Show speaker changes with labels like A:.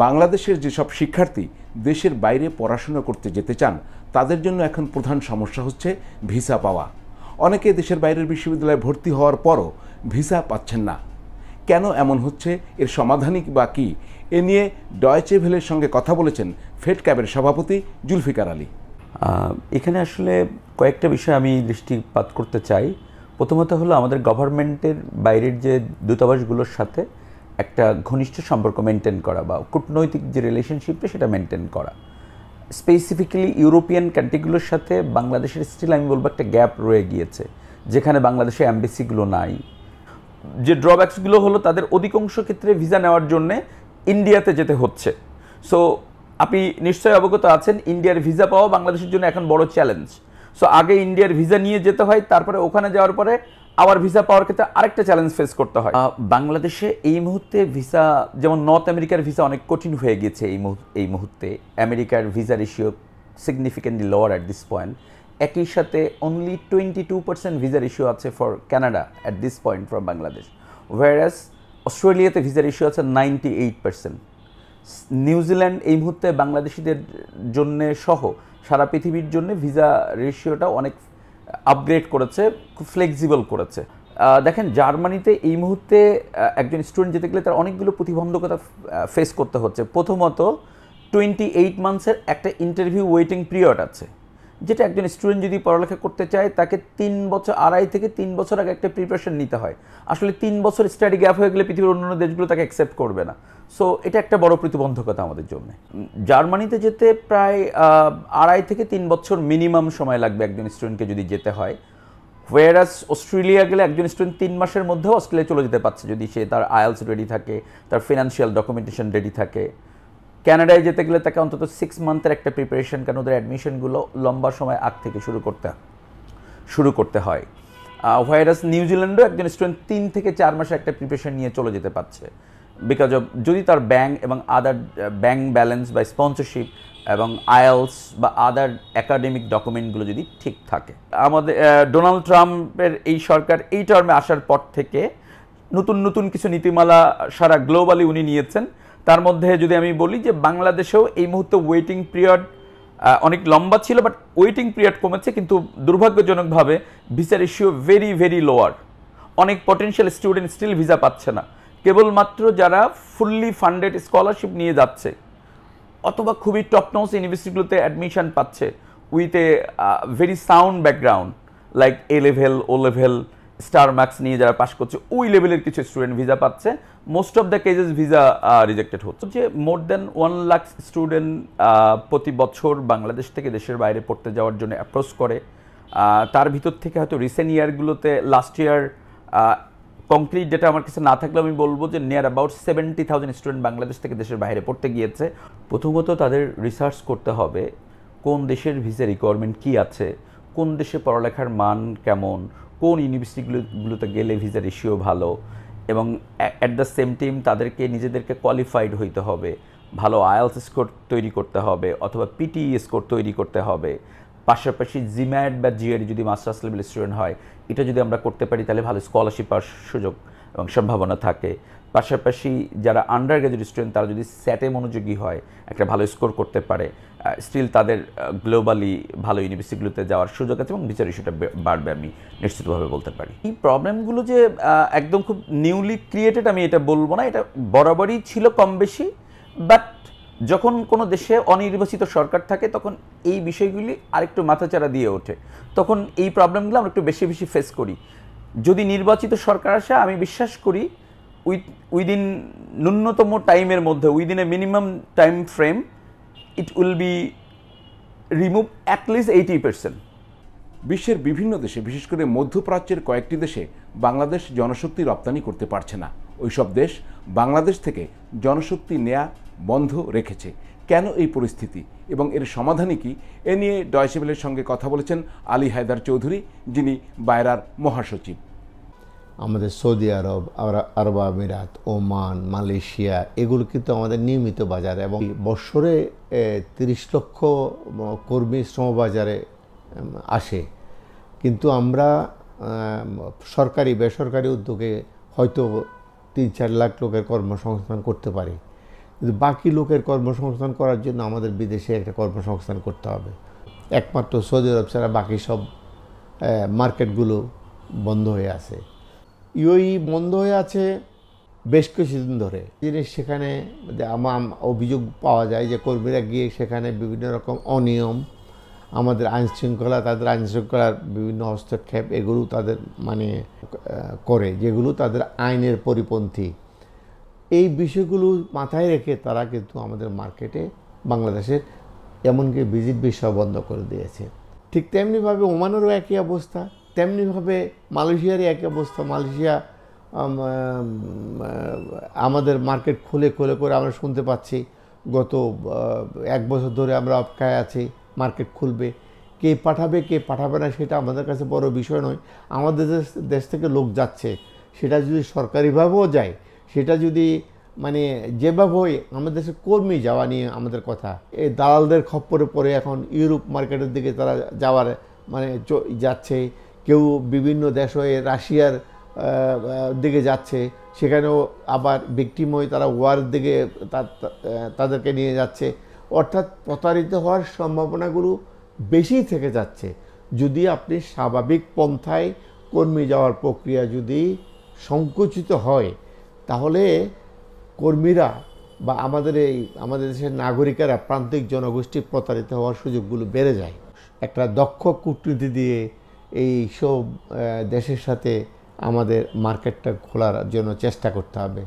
A: বাংলাদেশের যেসব শিক্ষার্থী দেশের বাইরে পড়াশোনা করতে যেতে চান তাদের জন্য এখন প্রধান সমস্যা হচ্ছে ভিসা পাওয়া। অনেকে দেশের বাইরের বিশ্ববিদ্যালয়ে ভর্তি হওয়ার পরও ভিসা পাচ্ছেন না। কেন এমন হচ্ছে, এর সমাধানই বা কী, এ নিয়ে ডয়েচে ভেলের সঙ্গে কথা বলেছেন ফেডক্যাবের সভাপতি জুলফিকার আলী।
B: এখানে আসলে কয়েকটা বিষয় আমি দৃষ্টিপাত করতে চাই। প্রথমত হলো আমাদের গভর্নমেন্টের বাইরের যে দূতাবাসগুলোর সাথে একটা ঘনিষ্ঠ সম্পর্ক মেনটেন করা বা কূটনৈতিক যে রিলেশনশিপটা সেটা মেনটেন করা। স্পেসিফিক্যালি ইউরোপিয়ান কান্ট্রিগুলোর সাথে বাংলাদেশের স্টিল আমি বলবো একটা গ্যাপ রয়ে গিয়েছে, যেখানে বাংলাদেশে অ্যাম্বাসিগুলো নাই। যে ড্রব্যাকসগুলো হলো তাদের অধিকাংশ ক্ষেত্রে ভিসা নেওয়ার জন্যে ইন্ডিয়াতে যেতে হচ্ছে। সো আপনি নিশ্চয়ই অবগত আছেন, ইন্ডিয়ার ভিসা পাওয়া বাংলাদেশের জন্য এখন বড় চ্যালেঞ্জ। সো আগে ইন্ডিয়ার ভিসা নিয়ে যেতে হয়, তারপরে ওখানে যাওয়ার পরে আবার ভিসা পাওয়ার ক্ষেত্রে আরেকটা চ্যালেঞ্জ ফেস করতে হয়। বাংলাদেশে এই মুহূর্তে ভিসা, যেমন নর্থ আমেরিকার ভিসা অনেক কঠিন হয়ে গেছে এই মুহূর্তে। আমেরিকার visa ratio significantly lower at this point. একই সাথে অনলি 22% ভিসা রেশিও আছে for Canada at this point from Bangladesh, whereas অস্ট্রেলিয়াতে ভিসা রেশিও আছে 98%। নিউজিল্যান্ড এই মুহূর্তে বাংলাদেশিদের জন্য সহ সারা পৃথিবীর জন্য ভিসা রেশিওটা অনেক আপগ্রেড করেছে, খুব ফ্লেক্সিবল করেছে। দেখেন, জার্মানিতে এই মুহূর্তে একজন স্টুডেন্ট যেতে গেলে তার অনেকগুলো প্রতিবন্ধকতা ফেস করতে হচ্ছে। প্রথমত 28 মান্থসের একটা ইন্টারভিউ ওয়েটিং পিরিয়ড আছে, যেটা একজন স্টুডেন্ট যদি পড়ালেখা করতে চায় তাকে 2.5 থেকে 3 বছর আগে একটা প্রিপারেশন নিতে হয়। আসলে 3 বছর স্টাডি গ্যাপ হয়ে গেলে পৃথিবীর অন্যান্য দেশগুলো তাকে অ্যাকসেপ্ট করবে না। সো এটা একটা বড় প্রতিবন্ধকতা আমাদের জন্য। জার্মানিতে যেতে প্রায় 2.5 থেকে 3 বছর মিনিমাম সময় লাগবে একজন স্টুডেন্টকে যদি যেতে হয়, হোয়ারাস অস্ট্রেলিয়া গেলে একজন স্টুডেন্ট 3 মাসের মধ্যেও অস্ট্রেলিয়া চলে যেতে পারছে যদি সে তার আইএলস রেডি থাকে, তার ফিনান্সিয়াল ডকুমেন্টেশন রেডি থাকে। ক্যানাডায় যেতে গেলে তাকে অন্তত 6 মান্থের একটা প্রিপারেশন, কারণ ওদের অ্যাডমিশনগুলো লম্বা সময় আগ থেকে শুরু করতে হয়। হোয়ারাস নিউজিল্যান্ডও একজন স্টুডেন্ট 3 থেকে 4 মাসে একটা প্রিপারেশন নিয়ে চলে যেতে পারছে, বিকজ অফ যদি তার ব্যাংক এবং আদার ব্যাংক ব্যালেন্স বা স্পন্সরশিপ এবং আইএলস বা আদার একাডেমিক ডকুমেন্টগুলো যদি ঠিক থাকে। আমাদের ডোনাল্ড ট্রাম্পের এই সরকার এই টার্মে আসার পর থেকে নতুন নতুন কিছু নীতিমালা সারা গ্লোবালি উনি নিয়েছেন। তার মধ্যে যদি আমি বলি যে বাংলাদেশেও এই মুহূর্তে ওয়েটিং পিরিয়ড অনেক লম্বা ছিল, বাট ওয়েটিং পিরিয়ড কমেছে, কিন্তু দুর্ভাগ্যজনকভাবে visa ratio very very lower. অনেক পটেনশিয়াল স্টুডেন্ট স্টিল ভিসা পাচ্ছে না। কেবলমাত্র যারা ফুললি ফান্ডেড স্কলারশিপ নিয়ে যাচ্ছে অথবা খুবই টপ নচ ইউনিভার্সিটিগুলোতে অ্যাডমিশন পাচ্ছে with a very sound background like A level, O level, star marks নিয়ে যারা পাস করছে, ওই লেভেলের কিছু স্টুডেন্ট ভিসা পাচ্ছে। Most of the cases visa rejected হচ্ছে। যে মোর দ্যান 1 লাখ স্টুডেন্ট প্রতি বছর বাংলাদেশ থেকে দেশের বাইরে পড়তে যাওয়ার জন্য অ্যাপ্রোচ করে। তার ভিতর থেকে হয়তো রিসেন্ট ইয়ারগুলোতে লাস্ট ইয়ার কংক্রিট ডেটা আমার কাছে না থাকলে আমি বলবো যে নিয়ার অ্যাবাউট 70,000 স্টুডেন্ট বাংলাদেশ থেকে দেশের বাইরে পড়তে গিয়েছে। প্রথমত তাদের রিসার্চ করতে হবে কোন দেশের ভিসা রিকোয়ারমেন্ট কী আছে, কোন দেশে পড়ালেখার মান কেমন, কোন ইউনিভার্সিটিগুলোতে গেলে ভিসা রেশিও ভালো, এবং অ্যাট দ্য সেম টাইম তাদেরকে নিজেদেরকে কোয়ালিফাইড হইতে হবে, ভালো আইএলস স্কোর তৈরি করতে হবে অথবা পিটি স্কোর তৈরি করতে হবে। পাশাপাশি জিম্যাট বা জিআরই যদি মাস্টার্স লেভেল স্টুডেন্ট হয়, এটা যদি আমরা করতে পারি তাহলে ভালো স্কলারশিপ পাওয়ার সুযোগ এবং সম্ভাবনা থাকে। পাশাপাশি যারা আন্ডার গ্র্যাজুয়েট স্টুডেন্ট তারা যদি স্যাটে মনোযোগী হয়, একটা ভালো স্কোর করতে পারে, স্টিল তাদের গ্লোবালি ভালো ইউনিভার্সিটিগুলোতে যাওয়ার সুযোগ আছে এবং ভিসা রেশিওটা বাড়বে, আমি নিশ্চিতভাবে বলতে পারি। এই প্রবলেমগুলো যে একদম খুব নিউলি ক্রিয়েটেড আমি এটা বলবো না, এটা বরাবরই ছিল কম বেশি। বাট যখন কোনো দেশে অনির্বাচিত সরকার থাকে তখন এই বিষয়গুলি আরেকটু মাথাচাড়া দিয়ে ওঠে, তখন এই প্রবলেমগুলো আমরা একটু বেশি বেশি ফেস করি। যদি নির্বাচিত সরকার আসে, আমি বিশ্বাস করি উইদিন ন্যূনতম টাইমের মধ্যে, within a minimum time frame, it will be remove at least 80%.
A: বিশ্বের বিভিন্ন দেশে, বিশেষ করে মধ্যপ্রাচ্যের কয়েকটি দেশে বাংলাদেশ জনশক্তি রপ্তানি করতে পারছে না। ওইসব দেশ বাংলাদেশ থেকে জনশক্তি নেয়া বন্ধ রেখেছে। কেন এই পরিস্থিতি এবং এর সমাধানই কি, এ নিয়ে ডয়েচে ভেলের সঙ্গে কথা বলেছেন আলী হায়দার চৌধুরী, যিনি বায়রার মহাসচিব।
C: আমাদের সৌদি আরব, আরব আমিরাত, ওমান, মালয়েশিয়া এগুলো কিন্তু আমাদের নিয়মিত বাজার, এবং বৎসরে 30 লক্ষ কর্মী শ্রমবাজারে আসে। কিন্তু আমরা সরকারি বেসরকারি উদ্যোগে হয়তো 3-4 লাখ লোকের কর্মসংস্থান করতে পারি। কিন্তু বাকি লোকের কর্মসংস্থান করার জন্য আমাদের বিদেশে একটা কর্মসংস্থান করতে হবে। একমাত্র সৌদি আরব ছাড়া বাকি সব মার্কেটগুলো বন্ধ হয়ে আছে। ইউএই বন্ধ হয়ে আছে বেশ কিছুদিন ধরে। জিনিস সেখানে আমার অভিযোগ পাওয়া যায় যে কর্মীরা গিয়ে সেখানে বিভিন্ন রকম অনিয়ম, আমাদের আইনশৃঙ্খলা, তাদের আইনশৃঙ্খলার বিভিন্ন হস্তক্ষেপ এগুলো তাদের মানে করে, যেগুলো তাদের আইনের পরিপন্থী। এই বিষয়গুলো মাথায় রেখে তারা কিন্তু আমাদের মার্কেটে বাংলাদেশের এমনকি ভিজিট ভিসা বন্ধ করে দিয়েছে। ঠিক তেমনিভাবে ওমানেরও একই অবস্থা, তেমনিভাবে মালয়েশিয়ারই একই অবস্থা। মালয়েশিয়া আমাদের মার্কেট খুলে করে আমরা শুনতে পাচ্ছি গত 1 বছর ধরে আমরা অপেক্ষায় আছি মার্কেট খুলবে। কে পাঠাবে না সেটা আমাদের কাছে বড় বিষয় নয়। আমাদের দেশ থেকে লোক যাচ্ছে, সেটা যদি সরকারিভাবেও যায়, সেটা যদি মানে যেভাবে হয়, আমাদের দেশের কর্মী যাওয়া নিয়ে আমাদের কথা। এই দালালদের খপ্পরে পড়ে এখন ইউরোপ মার্কেটের দিকে তারা যাওয়ার মানে যাচ্ছে। কেউ বিভিন্ন দেশ হয়ে রাশিয়ার দিকে যাচ্ছে, সেখানেও আবার ভিকটিম হয়ে তারা ওয়ারের দিকে তাদেরকে নিয়ে যাচ্ছে। অর্থাৎ প্রতারিত হওয়ার সম্ভাবনাগুলো বেশি থেকে যাচ্ছে। যদি আপনি স্বাভাবিক পন্থায় কর্মী যাওয়ার প্রক্রিয়া যদি সংকুচিত হয়, তাহলে কর্মীরা বা আমাদের দেশের নাগরিকেরা, প্রান্তিক জনগোষ্ঠী প্রতারিত হওয়ার সুযোগগুলো বেড়ে যায়। একটা দক্ষ কূটনীতি দিয়ে এই সব দেশের সাথে আমাদের মার্কেটটা খোলার জন্য চেষ্টা করতে হবে।